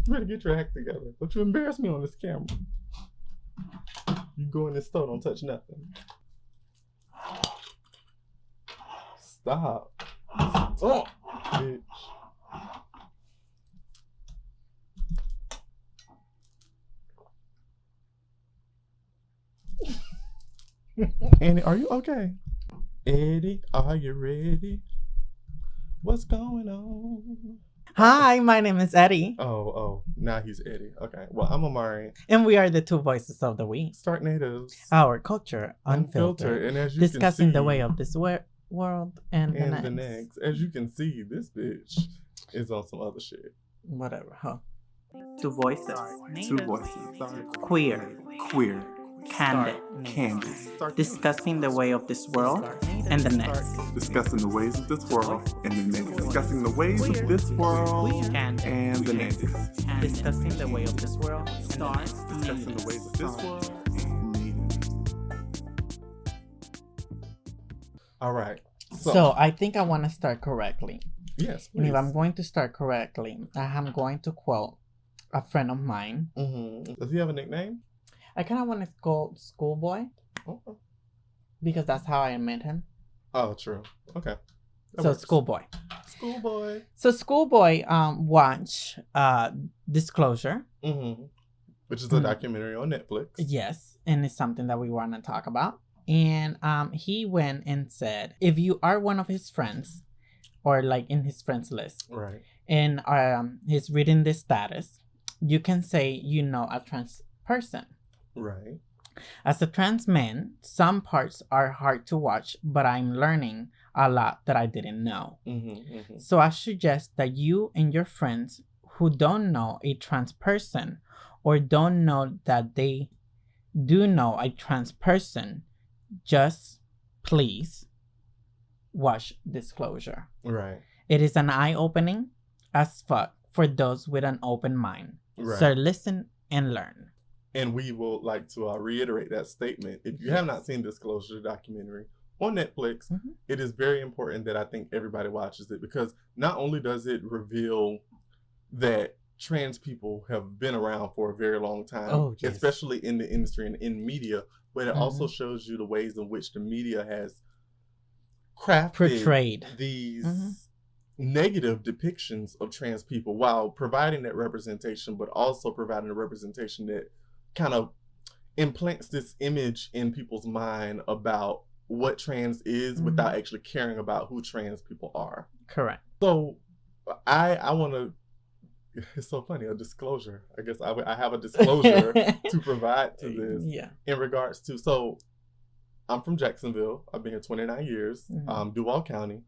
You better get your act together. Don't you embarrass me on this camera. You go in this store, don't touch nothing. Stop. Stop, bitch. Annie, are you okay? Eddie, are you ready? What's going on? Hi, my name is Eddie. Oh, now he's Eddie. Okay, well, I'm Omari. And we are the two voices of the week. Stark Natives. Our culture, unfiltered. And as you discussing can see, the way of this world and the next. As you can see, this bitch is on some other shit. Whatever, huh? Two voices. Two voices. Queer. Candid. Discussing the way of this world and the next. Discussing the ways of this world and the next. Discussing the ways of this world and the next. Discussing the way of this world. Discussing the ways of this world. All right. So I think I want to start correctly. Yes, please. And if I'm going to start correctly, I'm going to quote a friend of mine. Mm-hmm. Does he have a nickname? I kind of want to call Schoolboy. Okay. Because that's how I met him. Oh, true. Okay. So Schoolboy. So Schoolboy watched Disclosure. Mm-hmm. Which is a documentary on Netflix. Yes. And it's something that we want to talk about. And he went and said, if you are one of his friends, or like in his friends list, right, and he's reading this status, you can say you know a trans person. Right. As a trans man, some parts are hard to watch, but I'm learning a lot that I didn't know. Mm-hmm, mm-hmm. So I suggest that you and your friends who don't know a trans person or don't know that they do know a trans person, just please watch Disclosure. Right. It is an eye-opening as fuck for those with an open mind. Right. So listen and learn. And we will like to reiterate that statement. If you have not seen Disclosure documentary on Netflix, mm-hmm. It is very important that I think everybody watches it, because not only does it reveal that trans people have been around for a very long time, yes. especially in the industry and in media, but it mm-hmm. also shows you the ways in which the media has portrayed these mm-hmm. negative depictions of trans people while providing that representation, but also providing a representation that kind of implants this image in people's mind about what trans is, mm-hmm. without actually caring about who trans people are. Correct. So I want to, it's so funny, a disclosure. I guess I have a disclosure to provide to this. Yeah. In regards to, so I'm from Jacksonville. I've been here 29 years, mm-hmm. Duval County.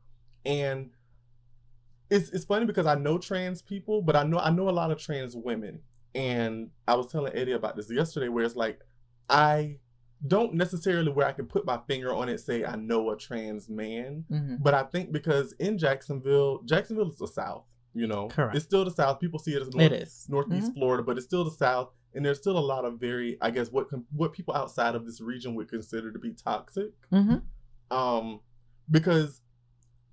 And it's funny because I know trans people, but I know a lot of trans women. And I was telling Eddie about this yesterday, where it's like, I don't necessarily where I can put my finger on it, say I know a trans man. Mm-hmm. But I think because in Jacksonville is the South, you know. Correct. It's still the South. People see it as Northeast mm-hmm. Florida, but it's still the South. And there's still a lot of very, I guess, what people outside of this region would consider to be toxic. Mm-hmm. Because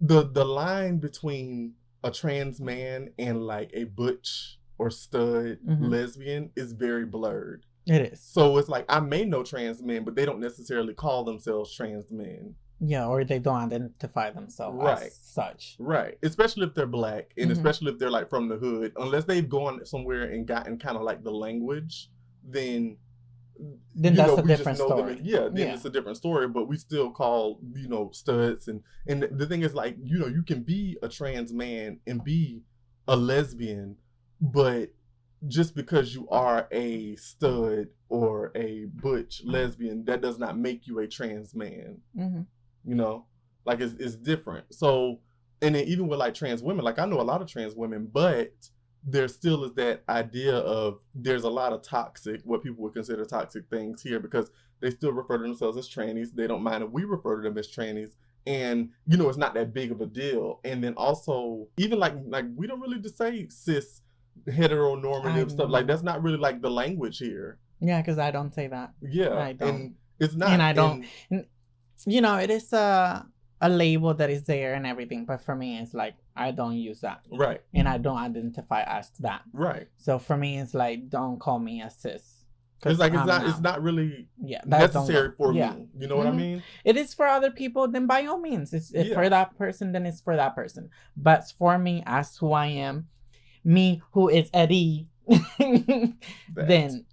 the line between a trans man and like a butch or stud mm-hmm. lesbian is very blurred. It is. So it's like, I may know trans men, but they don't necessarily call themselves trans men. Yeah, or they don't identify themselves as such. Right. Especially if they're black, and mm-hmm. especially if they're like from the hood. Unless they've gone somewhere and gotten kind of like the language, then that's a different story. Then it's a different story, but we still call, studs. And the thing is, like, you can be a trans man and be a lesbian, but just because you are a stud or a butch lesbian, that does not make you a trans man. Mm-hmm. Like it's different. So, and then even with like trans women, like I know a lot of trans women, but there still is that idea of there's a lot of toxic, what people would consider toxic things here, because they still refer to themselves as trannies. They don't mind if we refer to them as trannies. And, it's not that big of a deal. And then also, even like we don't really just say cis, heteronormative stuff. Like, that's not really like the language here. Yeah, because I don't say that. Yeah. I don't. And it's not. And I don't. It is a label that is there and everything, but for me, it's like I don't use that, Right. and I don't identify as that. Right. So for me, it's like don't call me a cis. It's like it's not really that necessary for me. You know what I mean? It is for other people, then by all means. If for that person, then it's for that person. But for me, as who I am, me who is Eddie, then,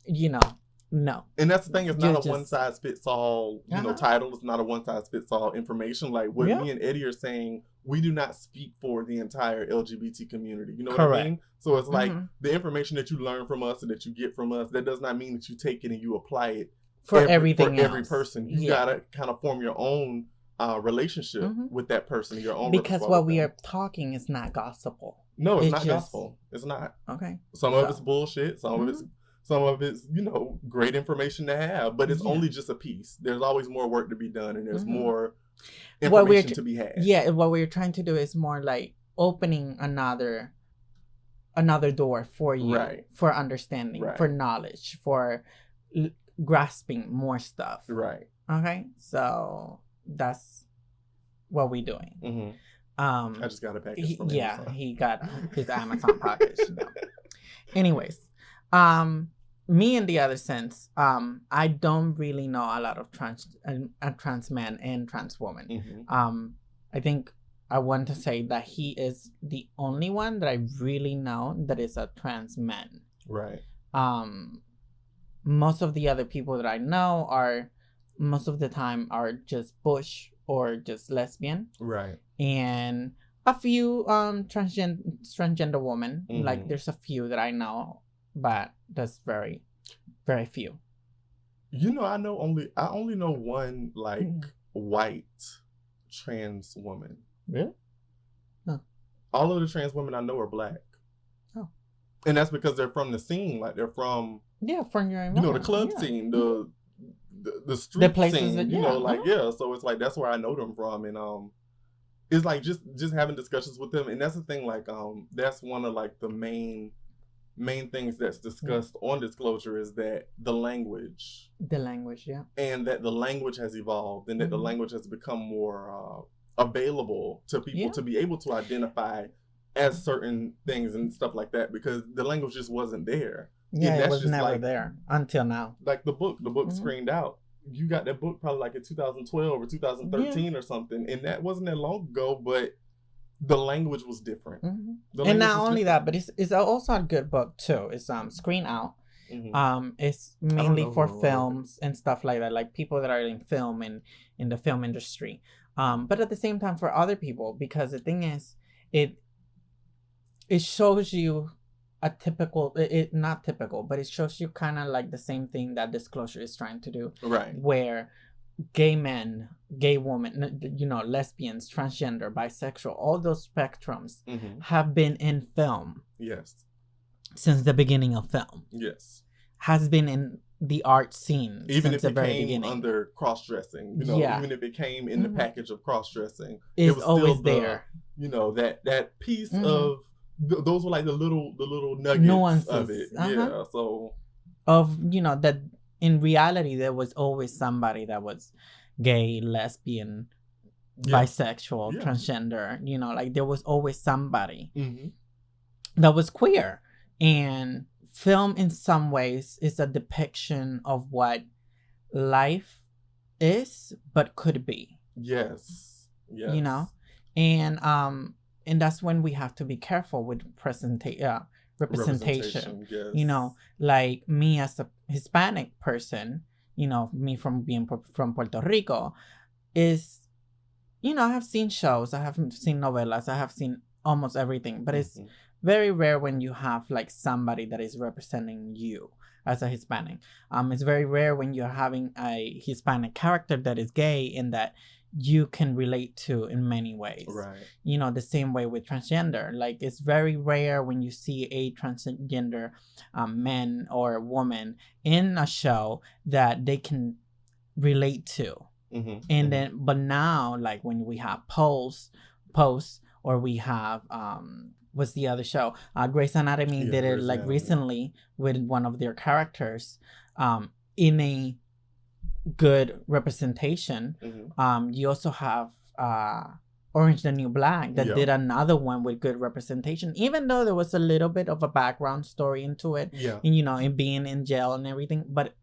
no. And that's the thing, it's not a one-size-fits-all, title. It's not a one-size-fits-all information. Like what me and Eddie are saying, we do not speak for the entire LGBT community. You know what I mean? So it's like the information that you learn from us and that you get from us, that does not mean that you take it and you apply it for every person. You gotta kind of form your own relationship with that person, your own. Because what we are talking is not gospel. No, it's not gospel. It's not. Okay. Some of it's bullshit. Some of it's, great information to have, but it's only just a piece. There's always more work to be done, and there's more information to be had. Yeah, what we're trying to do is more like opening another door for you, for understanding, for knowledge, for grasping more stuff. Right. Okay, so that's what we're doing. I just got a package from Amazon. He got his Amazon package. Anyways, me in the other sense, I don't really know a lot of trans men and trans women. I think I want to say that he is the only one that I really know that is a trans man. Right. Most of the other people that I know most of the time are just bush or just lesbian. Right. And a few transgender women. Like there's a few that I know, but that's very, very few. I only know one white trans woman. Really? Huh. All of the trans women I know are black. Oh. And that's because they're from the scene. Like they're from from your environment. the club scene, the street, the places scene, that, so it's like that's where I know them from. And it's like just having discussions with them. And that's the thing, like that's one of like the main things that's discussed on Disclosure is that the language, and that the language has evolved, and that the language has become more available to people to be able to identify as certain things and stuff like that, because the language just wasn't there. It was never there until now. Like the book screened out. You got that book probably like in 2012 or 2013 or something, and that wasn't that long ago, but the language was different. And not only that, but it's also a good book too. It's screen out. It's mainly for films and stuff like that, like people that are in film and in the film industry. But at the same time for other people, because the thing is, it shows you a typical, not typical, but it shows you kind of like the same thing that Disclosure is trying to do. Right. Where gay men, gay women, lesbians, transgender, bisexual, all those spectrums have been in film. Yes. Since the beginning of film. Yes. Has been in the art scene even since if the very came beginning. Under cross-dressing, even if it came in the package of cross-dressing, it was always still there. That piece of those were like the little nuggets nuances of it. Yeah. So that in reality there was always somebody that was gay, lesbian, bisexual, transgender. Like there was always somebody that was queer. And film in some ways is a depiction of what life is but could be. Yes. And that's when we have to be careful with representation. Yes. Like me as a Hispanic person, me from being from Puerto Rico, is I have seen shows, I have seen novelas, I have seen almost everything, but it's very rare when you have like somebody that is representing you as a Hispanic. It's very rare when you're having a Hispanic character that is gay and that you can relate to in many ways. Right. The same way with transgender. Like it's very rare when you see a transgender man or woman in a show that they can relate to. And then, but now, like when we have Pose, or we have what's the other show? Grey's Anatomy did it like recently with one of their characters in a good representation. You also have Orange the New Black that Yeah. did another one with good representation, even though there was a little bit of a background story into it, Yeah. and in being in jail and everything, but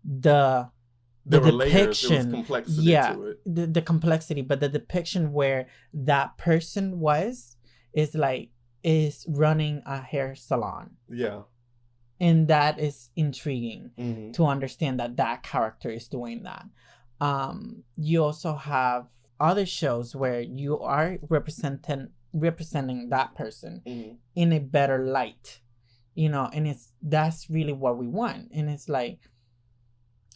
the There were layers, there was depiction, complexity to it. the complexity, but the depiction where that person is running a hair salon. Yeah. And that is intriguing Mm-hmm. to understand that character is doing that. You also have other shows where you are representing that person Mm-hmm. in a better light, and that's really what we want. And it's like,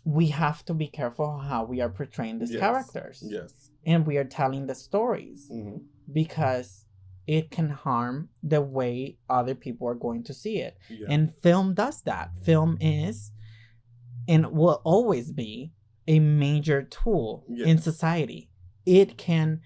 we have to be careful how we are portraying these characters. Yes. And we are telling the stories, Mm-hmm. because it can harm the way other people are going to see it. Yeah. And film does that. Film is and will always be a major tool in society. It can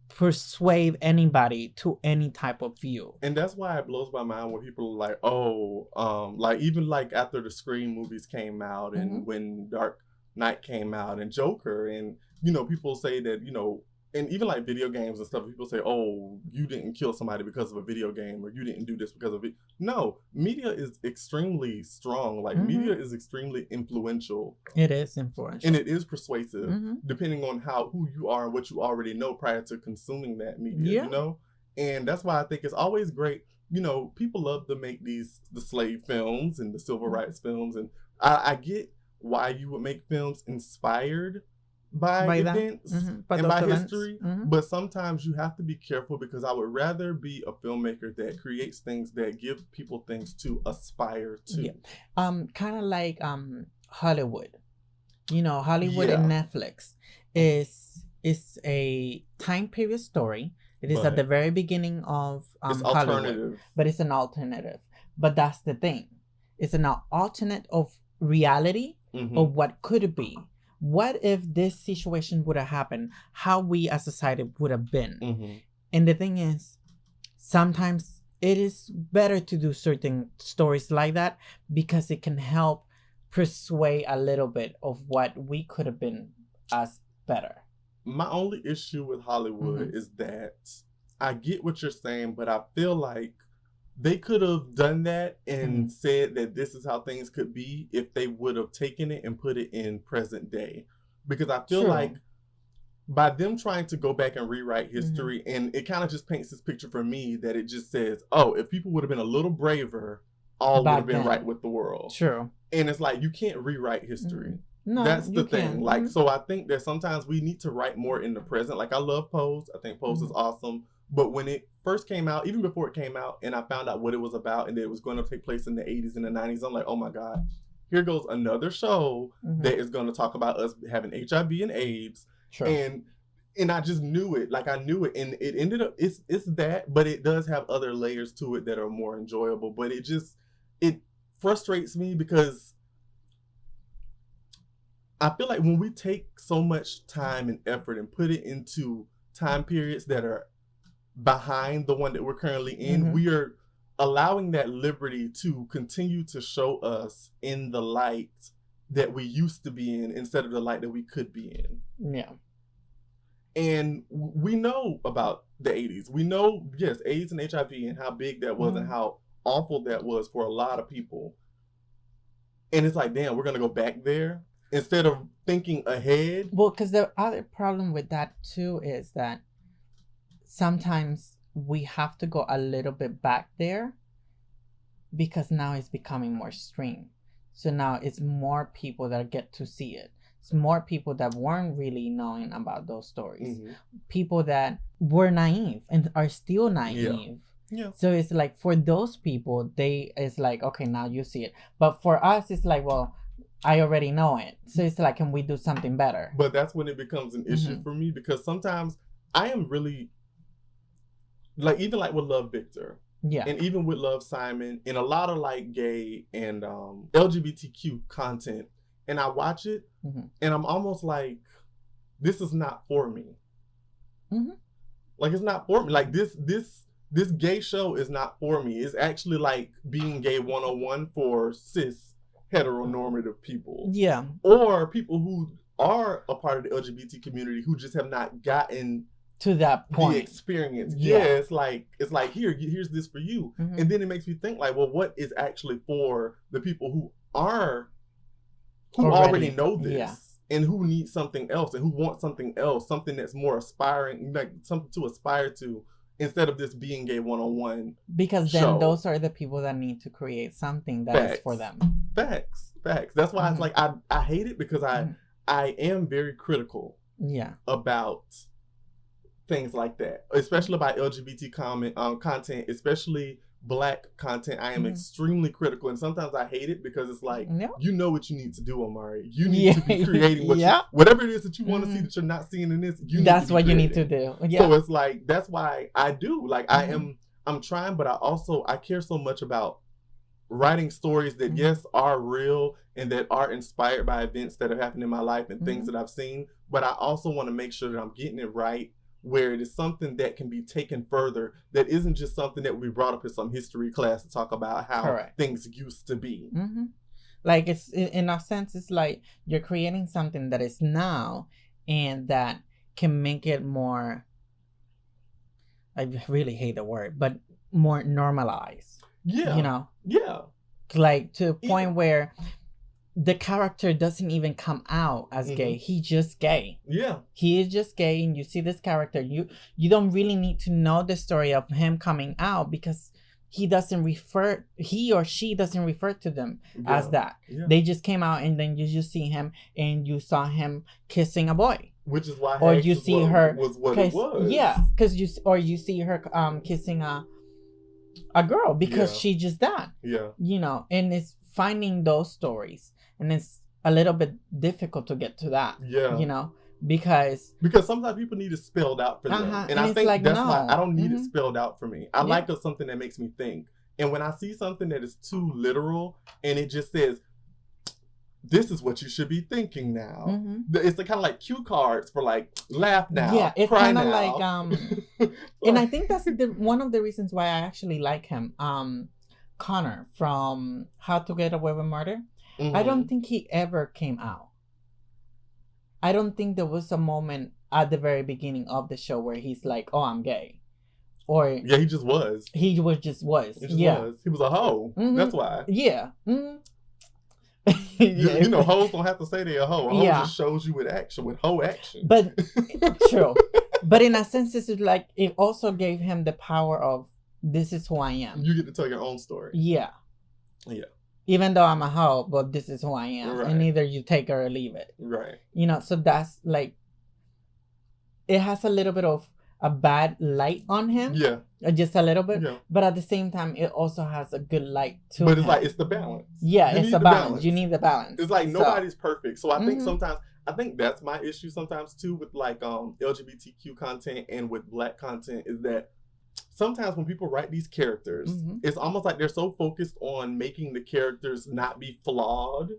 persuade anybody to any type of view. And that's why it blows my mind when people are like, like even like after the Scream movies came out and when Dark Knight came out and Joker, and people say that, and even like video games and stuff, people say, oh, you didn't kill somebody because of a video game, or you didn't do this because of it. No, media is extremely strong. Like media is extremely influential. It is influential. And it is persuasive, depending on who you are and what you already know prior to consuming that media, And that's why I think it's always great. People love to make the slave films and the civil rights films. And I get why you would make films inspired by events and by history, but sometimes you have to be careful, because I would rather be a filmmaker that creates things that give people things to aspire to. Kind of like Hollywood. Hollywood and Netflix is a time period story. It is at the very beginning of it's Hollywood, alternative, but it's an alternative. But that's the thing. It's an alternate of reality of what could be. What if this situation would have happened? How we as society would have been. And the thing is, sometimes it is better to do certain stories like that, because it can help persuade a little bit of what we could have been as better. My only issue with Hollywood is that I get what you're saying, but I feel like they could have done that and said that this is how things could be if they would have taken it and put it in present day. Because I feel like by them trying to go back and rewrite history, and it kind of just paints this picture for me that it just says, oh, if people would have been a little braver, all would have been right with the world. True. And it's like, you can't rewrite history. No, that's the thing. Can. Like, so I think that sometimes we need to write more in the present. Like, I love Pose. I think Pose is awesome. But when it first came out, even before it came out, and I found out what it was about and that it was going to take place in the 80s and the 90s, I'm like, oh my God, here goes another show that is going to talk about us having HIV and AIDS. Sure. And I just knew it. Like, I knew it. And it ended up, it's that, but it does have other layers to it that are more enjoyable. But it frustrates me, because I feel like when we take so much time and effort and put it into time periods that are behind the one that we're currently in, we are allowing that liberty to continue to show us in the light that we used to be in instead of the light that we could be in. Yeah. And we know about the 80s. We know, yes, AIDS and HIV and how big that was and how awful that was for a lot of people. And it's like, damn, we're going to go back there instead of thinking ahead. Well, because the other problem with that too is that sometimes we have to go a little bit back there, because now it's becoming more stream. So now it's more people that get to see it. It's more people that weren't really knowing about those stories. People that were naive and are still naive. Yeah. So it's like, for those people, it's like, okay, now you see it. But for us, it's like, well, I already know it. So it's like, can we do something better? But that's when it becomes an issue for me, because sometimes I am really, like, even like with Love Victor. Yeah. And even with Love Simon and a lot of like gay and LGBTQ content. And I watch it and I'm almost like, this is not for me. Like, it's not for me. Like, this gay show is not for me. It's actually like being gay 101 for cis heteronormative people. Yeah. Or people who are a part of the LGBT community who just have not gotten to that point. The experience. Yeah, it's like here's this for you. And then it makes me think like, well, what is actually for the people who already know this and who need something else and who want something else, something that's more aspiring, like something to aspire to, instead of this being gay one-on-one. Because then those are the people that need to create something that is for them. Facts. That's why it's like I hate it, because I am very critical about things like that, especially about LGBT content, especially Black content. I am extremely critical, and sometimes I hate it because it's like, you know what you need to do, Omari. You need to be creating whatever it is that you want to see that you're not seeing in this. That's what you need to do. So it's like, that's why I do. Like I'm trying, but I care so much about writing stories that yes are real and that are inspired by events that have happened in my life and things that I've seen. But I also want to make sure that I'm getting it right, where it is something that can be taken further, that isn't just something that we brought up in some history class to talk about how things used to be. Like, it's, in a sense, it's like you're creating something that is now and that can make it more, I really hate the word, but more normalized. Yeah. You know? Yeah. Like, to a point where the character doesn't even come out as gay. He's just gay. Yeah. He is just gay, and you see this character. You don't really need to know the story of him coming out, because he or she doesn't refer to them as that. Yeah. They just came out, and then you just see him, and you saw him kissing a boy. Which is why or you see her was what it was. Yeah, because you see her kissing a girl, because she just that. Yeah. You know, and it's finding those stories. And it's a little bit difficult to get to that. Yeah. You know, because sometimes people need it spelled out for them. And I think like, that's why I don't need it spelled out for me. I like something that makes me think. And when I see something that is too literal and it just says, this is what you should be thinking now. It's kind of like cue cards for like, laugh now. Yeah, it's kind of like, and I think that's one of the reasons why I actually like him. Connor from How to Get Away with Murder. I don't think he ever came out. I don't think there was a moment at the very beginning of the show where he's like, "Oh, I'm gay," or he just was. He was. He just was. He was a hoe. That's why. Yeah. You know, hoes don't have to say they're a hoe. A hoe just shows you with action, with hoe action. But true. But in a sense, it's like it also gave him the power of, this is who I am. You get to tell your own story. Yeah. Yeah. Even though I'm a hoe, but this is who I am. Right. And either you take it or leave it. Right. You know, so that's like, it has a little bit of a bad light on him. Yeah. Just a little bit. Yeah. But at the same time, it also has a good light to But it's like, it's the balance. Yeah, it's a balance. You need the balance. It's like nobody's perfect. So I think sometimes, I think that's my issue sometimes too with like LGBTQ content and with Black content, is that sometimes when people write these characters, it's almost like they're so focused on making the characters not be flawed,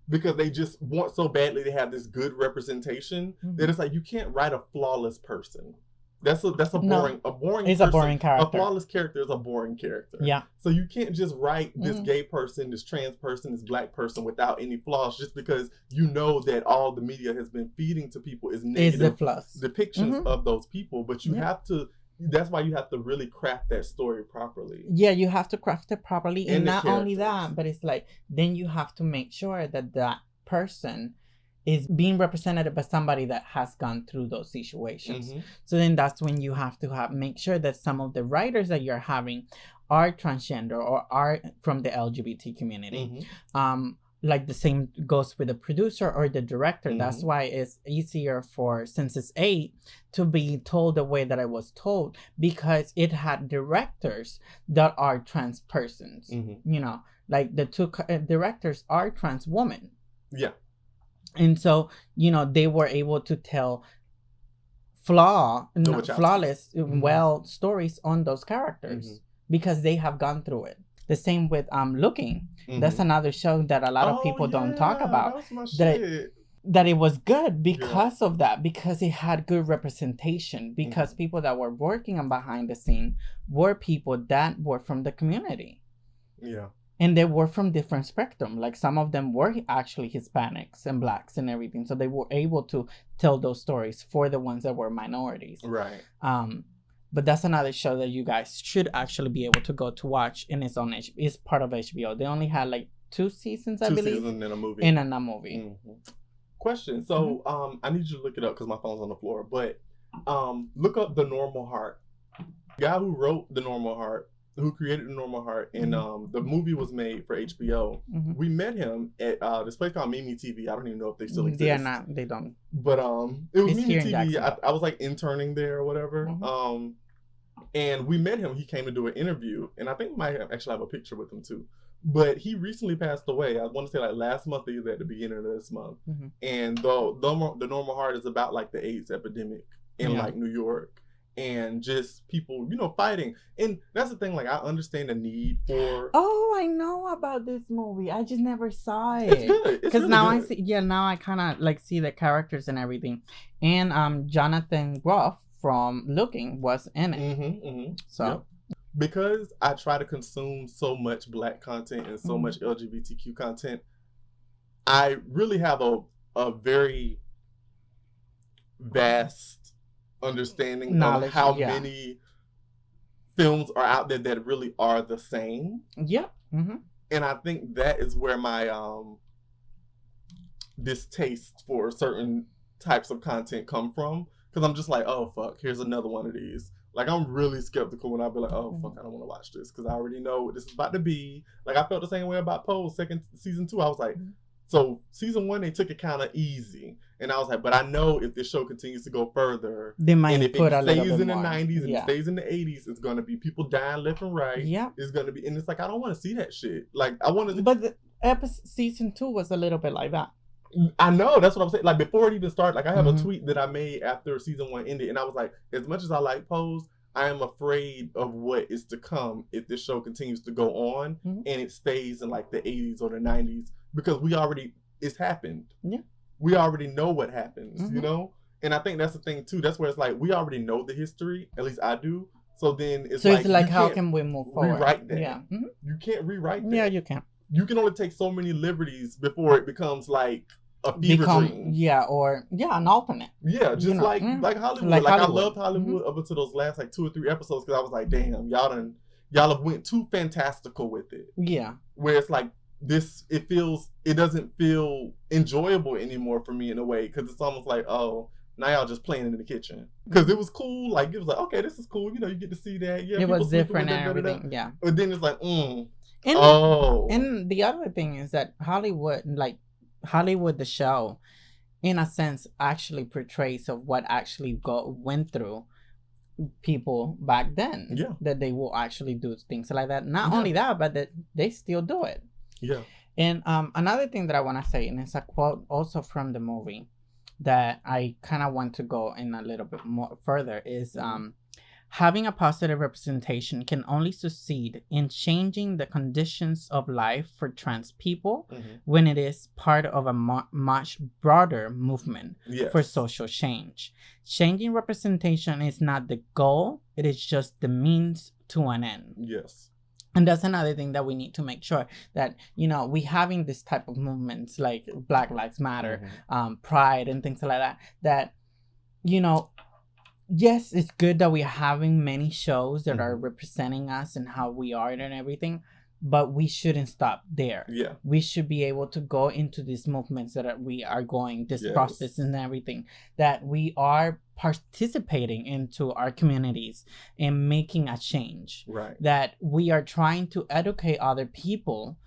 because they just want so badly to have this good representation that it's like, you can't write a flawless person. That's a boring it's person. A boring character. A flawless character is a boring character. Yeah. So you can't just write this gay person, this trans person, this Black person without any flaws, just because you know that all the media has been feeding to people is negative depictions of those people. But you have to. That's why you have to really craft that story properly. Yeah, you have to craft it properly. And not only that, but it's like, then you have to make sure that that person is being represented by somebody that has gone through those situations. So then that's when you have to make sure that some of the writers that you're having are transgender or are from the LGBT community. Like the same goes with the producer or the director. That's why it's easier for Census 8 to be told the way that I was told, because it had directors that are trans persons. You know, like the two directors are trans women. Yeah. And so, you know, they were able to tell flawless, stories on those characters because they have gone through it. The same with Looking. That's another show that a lot of people don't talk about. That it was good because of that, because it had good representation, because people that were working on behind the scene were people that were from the community. Yeah. And they were from different spectrum. Like some of them were actually Hispanics and blacks and everything. So they were able to tell those stories for the ones that were minorities. Right. But that's another show that you guys should actually be able to go to watch, and it's on it's part of HBO. They only had like 2 seasons, I believe. 2 seasons and a movie. And a movie. Mm-hmm. Question. So I need you to look it up because my phone's on the floor. But look up The Normal Heart. The guy who wrote The Normal Heart, who created The Normal Heart, and the movie was made for HBO. Mm-hmm. We met him at this place called Mimi TV. I don't even know if they still exist. They don't. But it was Mimi TV. I was like interning there or whatever. Mm-hmm. And we met him. He came to do an interview, and I think we might actually have a picture with him too. But he recently passed away. I want to say like last month, either at the beginning of this month. Mm-hmm. And the Normal Heart is about like the AIDS epidemic in like New York. And just people, fighting. And that's the thing, like, I understand the need for... Oh, I know about this movie. I just never saw it. It's good. Because now I see, now I kind of, like, see the characters and everything. And Jonathan Groff from Looking was in it. Mm-hmm, mm-hmm. So... Yep. Because I try to consume so much Black content and so much LGBTQ content, I really have a very vast understanding knowledge of how many films are out there that really are the same. Yeah. Mm-hmm. And I think that is where my distaste for certain types of content come from. Because I'm just like, oh, fuck, here's another one of these. Like, I'm really skeptical when I be like, oh, fuck, I don't want to watch this. Because I already know what this is about to be. Like, I felt the same way about Pose season 2. I was like, so season 1, they took it kind of easy. And I was like, but I know if this show continues to go further, they might and if put it a little stays bit in the more. 90s and it stays in the 80s, it's going to be people dying left and right. Yeah. It's going to be, and it's like, I don't want to see that shit. Like, I want to. But season 2 was a little bit like that. I know, that's what I'm saying. Like, before it even started, like, I have a tweet that I made after season 1 ended, and I was like, as much as I like Pose, I am afraid of what is to come if this show continues to go on and it stays in like the 80s or the 90s, because it's happened. Yeah. We already know what happens, And I think that's the thing too. That's where it's like, we already know the history, at least I do. So then it's like how can we move forward? Rewrite that. Yeah. Mm-hmm. You can't rewrite that. Yeah, you can. You can only take so many liberties before it becomes like a fever dream. Yeah, or an alternate. Yeah, just like Hollywood. Like I loved Hollywood up until those last like 2 or 3 episodes, because I was like, damn, y'all have went too fantastical with it. Yeah. Where it's like it doesn't feel enjoyable anymore for me in a way, because it's almost like, oh, now y'all just playing in the kitchen. Because it was cool, like it was like, okay, this is cool, you get to see that. Yeah, it was different and everything. Yeah. But then it's like, And the other thing is that Hollywood, the show, in a sense, actually portrays of what actually went through people back then. Yeah. That they will actually do things like that. Not only that, but that they still do it. Yeah. And another thing that I want to say, and it's a quote also from the movie that I kind of want to go in a little bit more further, is having a positive representation can only succeed in changing the conditions of life for trans people when it is part of a much broader movement for social change. Changing representation is not the goal, it is just the means to an end. Yes. And that's another thing that we need to make sure that, we having this type of movements like Black Lives Matter, Pride and things like that, yes, it's good that we're having many shows that are representing us and how we are and everything, but we shouldn't stop there. Yeah. We should be able to go into these movements that we are going, this process and everything, that we are participating into our communities and making a change. Right. That we are trying to educate other people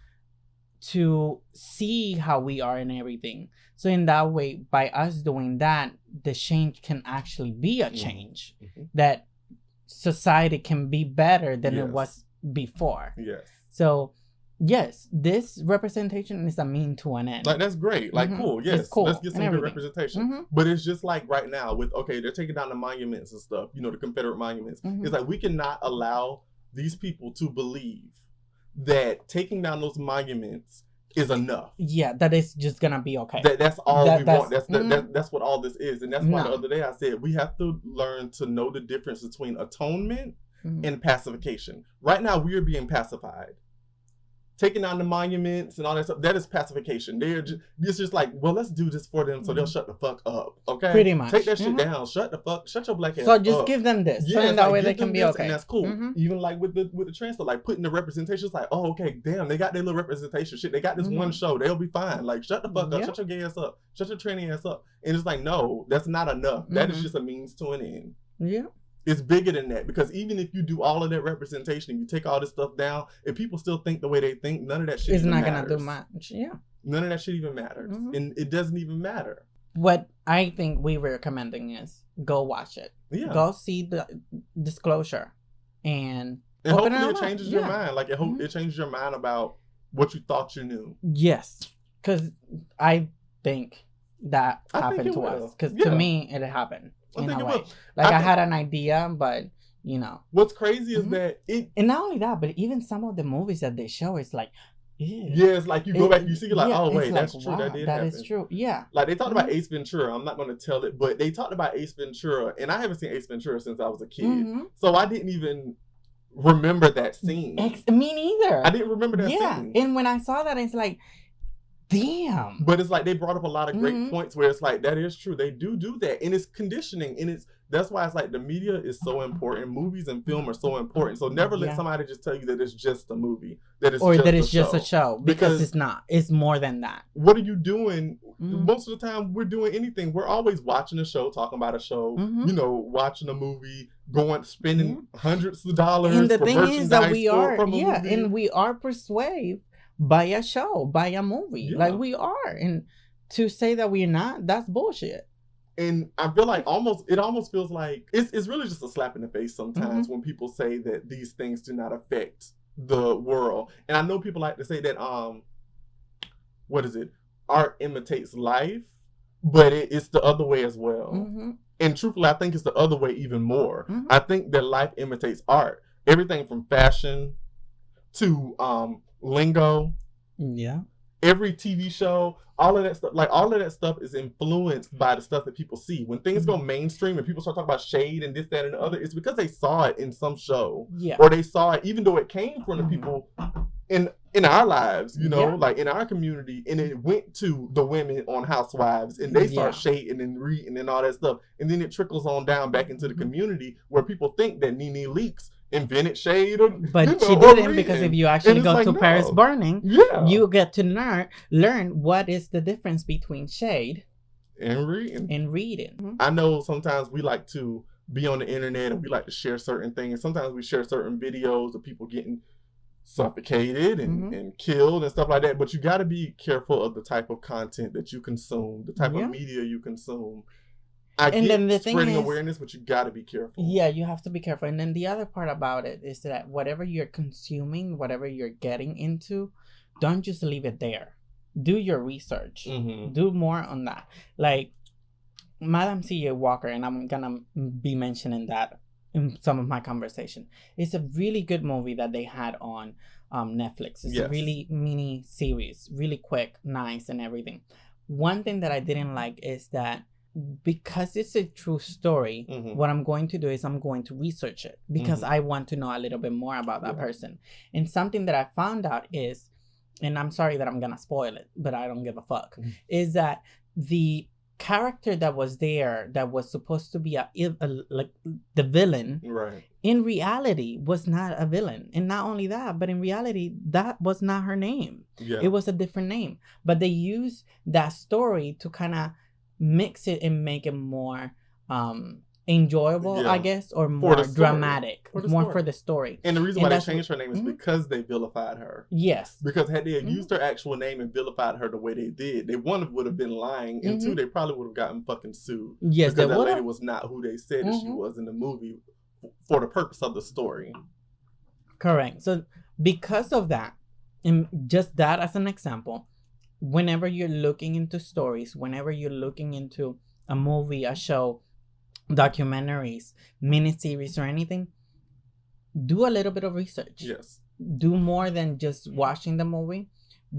to see how we are and everything. So in that way, by us doing that, the change can actually be a change. That society can be better than it was before. Yes. So, yes, this representation is a mean to an end. Like, that's great. Like, cool. Yes. It's cool. Let's get some good representation. But it's just like right now with, they're taking down the monuments and stuff, the Confederate monuments. It's like, we cannot allow these people to believe that taking down those monuments is enough. Yeah, that is just gonna be okay. That's all we want. That's what all this is. And that's why the other day I said we have to learn to know the difference between atonement and pacification. Right now we are being pacified. taking down the monuments and all that stuff, that is pacification. It's just like, well, let's do this for them so they'll shut the fuck up. Okay? Pretty much. Take that shit down. Shut your black ass So up. just give them this. Yeah, so in that like, way they can be okay. And that's cool. Even like with the transfer, like putting the representation, it's like, oh, okay, damn, they got their little representation shit. They got this one show. They'll be fine. Like, shut the fuck up. Shut your gay ass up. Shut your tranny ass up. And it's like, no, that's not enough. That is just a means to an end. Yeah. It's bigger than that, because even if you do all of that representation and you take all this stuff down, if people still think the way they think, none of that shit even matters. It's not going to do much. Yeah. None of that shit even matters. And it doesn't even matter. What I think we were recommending is go watch it. Yeah. Go see the disclosure. And hopefully it changes your mind. Like, it changes your mind about what you thought you knew. Yes. Because I think that happened to us. Because to me, it happened. In a way. Like, I had an idea, but, you know. What's crazy is that And not only that, but even some of the movies that they show, it's like, ew. Yeah, it's like you go back, you see, you're like, oh, wait, that's true. Wow, that did happen. That is true. Yeah. Like, they talked about Ace Ventura. I'm not going to tell it, but they talked about Ace Ventura, and I haven't seen Ace Ventura since I was a kid. So I didn't even remember that scene. Me neither. I didn't remember that scene. And when I saw that, it's like, damn. But it's like they brought up a lot of great points where it's like, that is true. They do that. And it's conditioning. And that's why it's like the media is so important. Movies and film are so important. So never let somebody just tell you that it's just a movie. That it's just a show. Because it's not. It's more than that. What are you doing? Most of the time we're doing anything. We're always watching a show, talking about a show, you know, watching a movie, spending hundreds of dollars. And the for thing is that we are, movie. And we are persuaded by a show, by a movie. Like, we are. And to say that we're not, that's bullshit. And I feel like it almost feels like it's really just a slap in the face sometimes when people say that these things do not affect the world. And I know people like to say that what is it? Art imitates life, but it's the other way as well. And truthfully, I think it's the other way even more. I think that life imitates art. Everything from fashion to lingo. Yeah. Every TV show, all of that stuff is influenced by the stuff that people see. When things go mainstream and people start talking about shade and this, that, and the other, it's because they saw it in some show. Yeah. Or they saw it, even though it came from the people in our lives, you know, like in our community, and it went to the women on Housewives, and they start shading and reading and all that stuff. And then it trickles on down back into the community where people think that Nene Leakes invented shade, but she didn't, because if you actually go to Paris Burning, you get to learn what is the difference between shade and reading. I know sometimes we like to be on the internet and we like to share certain things. Sometimes we share certain videos of people getting suffocated and killed and stuff like that, but you got to be careful of the type of content that you consume, the type of media you consume. Then the thing is, awareness, but you got to be careful. Yeah, you have to be careful. And then the other part about it is that whatever you're consuming, whatever you're getting into, don't just leave it there. Do your research. Do more on that. Like Madam C.J. Walker, and I'm gonna be mentioning that in some of my conversation. It's a really good movie that they had on Netflix. It's a really mini series, really quick, nice, and everything. One thing that I didn't like is that because it's a true story, what I'm going to do is I'm going to research it because I want to know a little bit more about that person. And something that I found out is, and I'm sorry that I'm gonna spoil it, but I don't give a fuck, is that the character that was there that was supposed to be like the villain, in reality was not a villain. And not only that, but in reality that was not her name. It was a different name, but they used that story to kind of mix it and make it more enjoyable, I guess, or more dramatic, more for the story. And the reason why they changed her name is because they vilified her. Yes. Because had they used her actual name and vilified her the way they did, they one would have been lying, and two, they probably would have gotten fucking sued. Yes, because that lady was not who they said that she was in the movie for the purpose of the story. Correct. So because of that, and just that as an example, whenever you're looking into stories, whenever you're looking into a movie, a show, documentaries, miniseries, or anything, do a little bit of research. Yes. Do more than just watching the movie,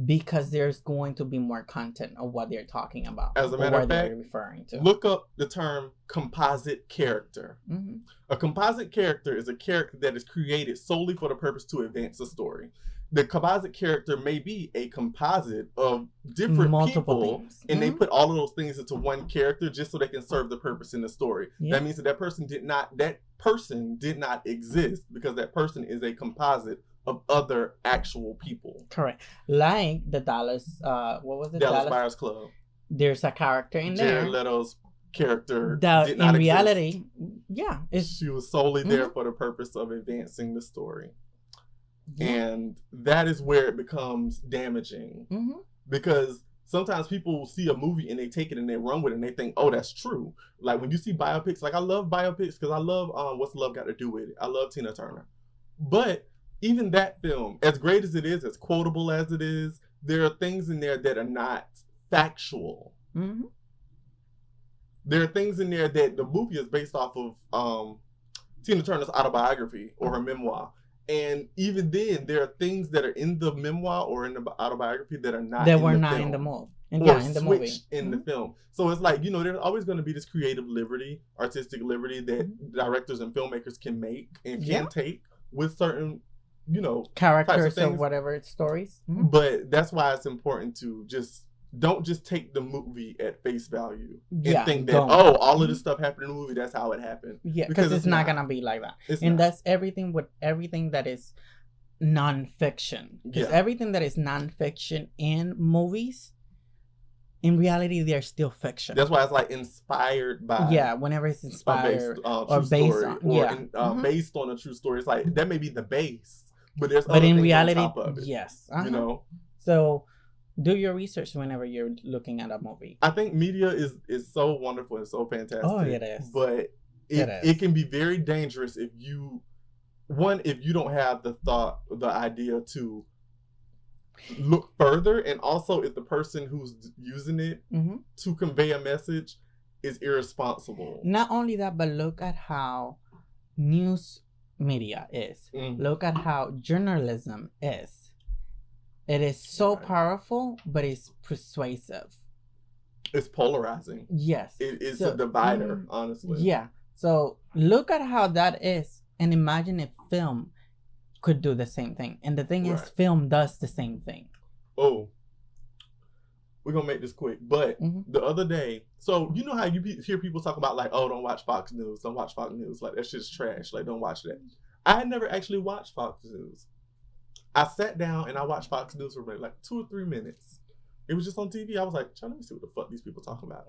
because there's going to be more content of what they're talking about. As a matter of fact, referring to. Look up the term composite character. A composite character is a character that is created solely for the purpose to advance a story. the composite character may be a composite of different Multiple people, things. and they put all of those things into one character just so they can serve the purpose in the story. Yeah. That means that person did not exist because that person is a composite of other actual people. Correct. Like the Dallas, what was it? Dallas Buyers Club. There's a character in there. Jared Leto's character that did not in reality, exist. She was solely there for the purpose of advancing the story. Yeah. And that is where it becomes damaging. Because sometimes people will see a movie and they take it and they run with it and they think, oh, that's true. Like when you see biopics, like I love biopics because I love What's Love Got to Do With It. I love Tina Turner. But even that film, as great as it is, as quotable as it is, there are things in there that are not factual. There are things in there that the movie is based off of Tina Turner's autobiography or her memoir. And even then, there are things that are in the memoir or in the autobiography that are not that in were the not film, in the movie. Or in the switched movie. in the film. So it's like, there's always going to be this creative liberty, artistic liberty that directors and filmmakers can make and can take with certain, characters or whatever stories. But that's why it's important to don't just take the movie at face value and think that, all of this stuff happened in the movie, that's how it happened. Yeah, because it's not going to be like that. That's everything with everything that is nonfiction. Because everything that is nonfiction in movies, in reality, they're still fiction. That's why it's like inspired by. Yeah, whenever it's inspired based on a true story. It's like, that may be the base, but there's but other in things reality, on top of it. Yes. So do your research whenever you're looking at a movie. I think media is so wonderful and so fantastic. Oh, it is. But it can be very dangerous if you don't have the idea to look further, and also if the person who's using it to convey a message is irresponsible. Not only that, but look at how news media is. Look at how journalism is. It is so powerful, but it's persuasive. It's polarizing. Yes. It's a divider, honestly. Yeah. So look at how that is, and imagine if film could do the same thing. And the thing is, film does the same thing. Oh, we're going to make this quick. But the other day, so you know how you hear people talk about like, oh, don't watch Fox News. Don't watch Fox News. Like, that shit's trash. Like, don't watch that. I had never actually watched Fox News. I sat down and I watched Fox News for like 2 or 3 minutes. It was just on TV. I was like, let me see what the fuck these people talking about.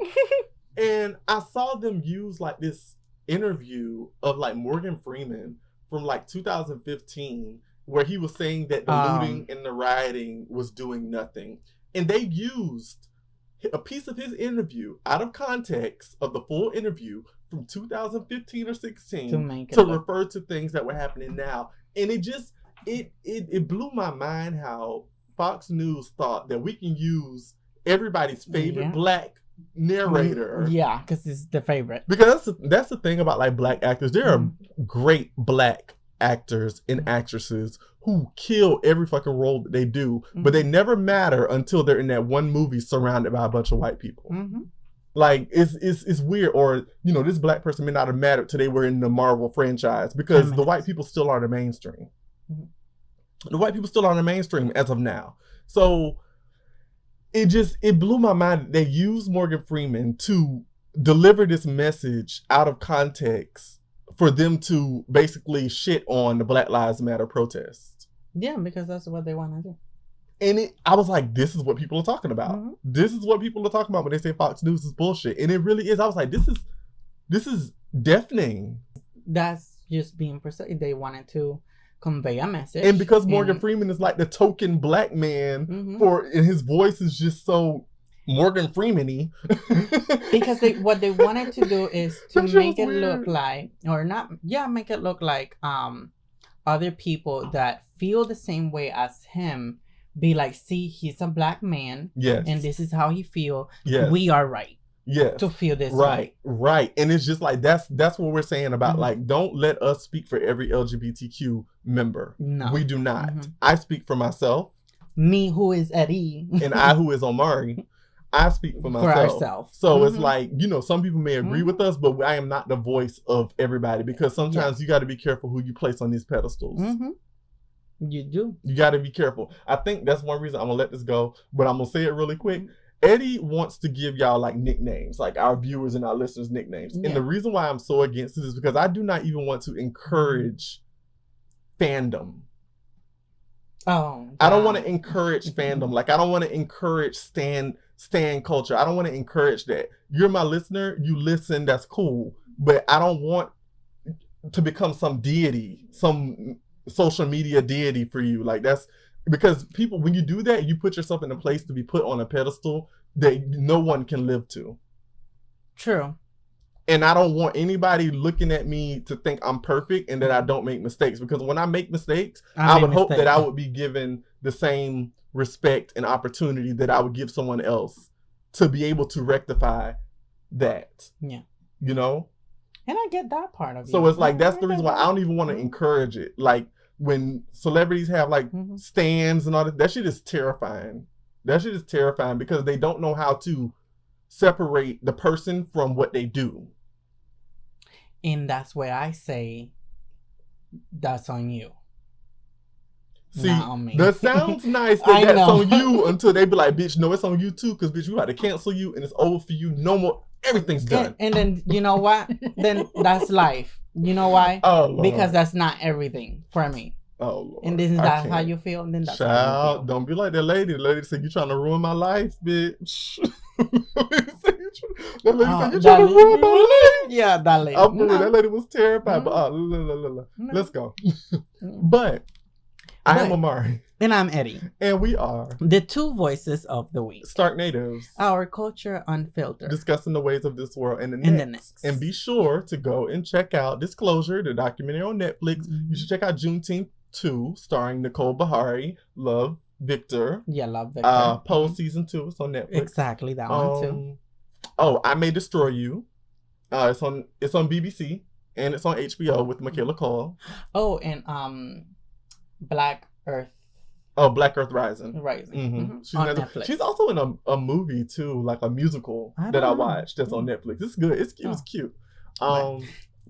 And I saw them use like this interview of like Morgan Freeman from like 2015, where he was saying that the looting and the rioting was doing nothing. And they used a piece of his interview out of context of the full interview from 2015 or 16 to refer to things that were happening now. And it blew my mind how Fox News thought that we can use everybody's favorite black narrator. Yeah, because it's the favorite. Because that's the thing about like black actors. There are great black actors and actresses who kill every fucking role that they do, but they never matter until they're in that one movie surrounded by a bunch of white people. Like it's weird. Or this black person may not have mattered till they were in the Marvel franchise, because the white people still are the mainstream. The white people still are the mainstream as of now. So it blew my mind that they used Morgan Freeman to deliver this message out of context for them to basically shit on the Black Lives Matter protest. Yeah, because that's what they want to do. And I was like, this is what people are talking about. This is what people are talking about when they say Fox News is bullshit. And it really is. I was like, this is deafening. That's just being perceived. They wanted to convey a message. And because Morgan Freeman is like the token black man and his voice is just so Morgan Freeman-y. Because what they wanted to do is to make it look like, or not, make it look like other people that feel the same way as him be like, see, he's a black man. Yes. And this is how he feel. Yes. We are right. Yes. To feel this way. Right. And it's just like, that's what we're saying about like, don't let us speak for every LGBTQ member. No. We do not. I speak for myself. Me, who is Eddie. And I, who is Omari. I speak for myself. For ourselves. So it's like, some people may agree with us, but I am not the voice of everybody, because sometimes you got to be careful who you place on these pedestals. You do. You got to be careful. I think that's one reason I'm gonna let this go, but I'm gonna say it really quick. Eddie wants to give y'all like nicknames, like our viewers and our listeners nicknames. Yeah. And the reason why I'm so against it is because I do not even want to encourage fandom. Oh, I don't want to encourage fandom. Like, I don't want to encourage stan culture. I don't want to encourage that. You're my listener. You listen. That's cool. But I don't want to become some deity, some social media deity for you. Like, that's because people, when you do that, you put yourself in a place to be put on a pedestal that no one can live to. True. And I don't want anybody looking at me to think I'm perfect and that I don't make mistakes. Because when I make mistakes, I would hope that I would be given the same respect and opportunity that I would give someone else to be able to rectify that. Yeah. You know? And I get that part of it. So it's like, that's the reason why I don't even want to encourage it. Like, when celebrities have like stands and all that shit is terrifying. That shit is terrifying because they don't know how to separate the person from what they do. And that's where I say, that's on you. See, that sounds nice that that's on you until they be like, bitch, no, it's on you too, because bitch, we got to cancel you and it's over for you. No more. Everything's done. And then, you know what? Then that's life. You know why? Oh, Lord. Because that's not everything for me. Oh, Lord. And then that's how you feel. And then that's Child, how you feel. Don't be like that lady. The lady said, you trying to ruin my life, bitch. That lady said, you trying to ruin my life. Yeah, that lady. That lady was terrified. But let's go. But I am Omari. And I'm Eddie. And we are the two voices of the week. Stark Natives. Our culture unfiltered. Discussing the ways of this world and the next. And be sure to go and check out Disclosure, the documentary on Netflix. You should check out Juneteenth 2, starring Nicole Bahari, Love Victor. Yeah, Love Victor. Pose Season 2. It's on Netflix. Exactly, that one too. Oh, I May Destroy You. It's on BBC and it's on HBO with Michaela Cole. Oh, and Black Earth. Oh, Black Earth Rising. Mm-hmm. On Netflix. She's also in a movie too, like a musical that I watched that's on Netflix. It's good. It was cute.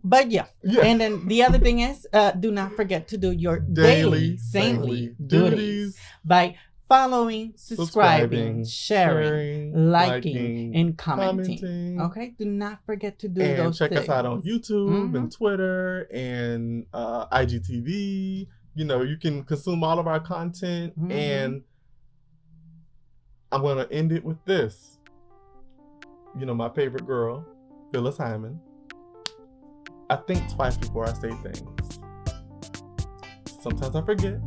But yeah. And then the other thing is, do not forget to do your daily saintly duties by following, subscribing, sharing, liking, and commenting. Okay? Do not forget to do those things. And check us out on YouTube and Twitter and IGTV. You know, you can consume all of our content. And I'm going to end it with this. You know, my favorite girl, Phyllis Hyman. I think twice before I say things. Sometimes I forget.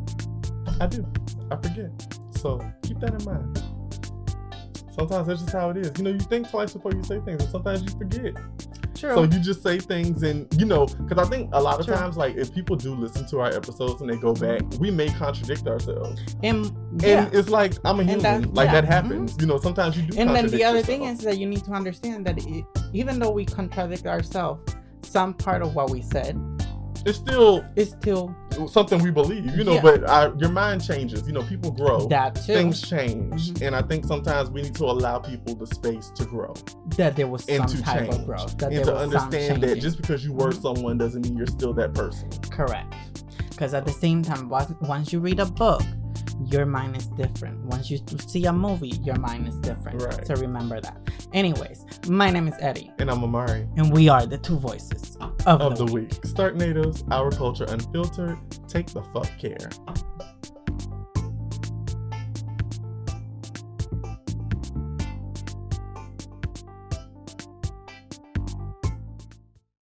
I do. I forget. So keep that in mind. Sometimes that's just how it is. You know, you think twice before you say things, and sometimes you forget. True. So you just say things, and you know, because I think a lot of times, like if people do listen to our episodes and they go back, we may contradict ourselves. And it's like, I'm a human. That happens. You know, sometimes you do. And then the other thing is that you need to understand that even though we contradict ourselves, some part of what we said, it's still something we believe, you know, but your mind changes, you know, people grow. That too. Things change. And I think sometimes we need to allow people the space to grow. That there was some type of growth. That and to understand that just because you were someone doesn't mean you're still that person. Correct. Because at the same time, once you read a book, your mind is different. Once you see a movie, your mind is different. Right. So remember that. Anyways, my name is Eddie. And I'm Omari. And we are the two voices of the week. Stark Natives, our culture unfiltered. Take the fuck care.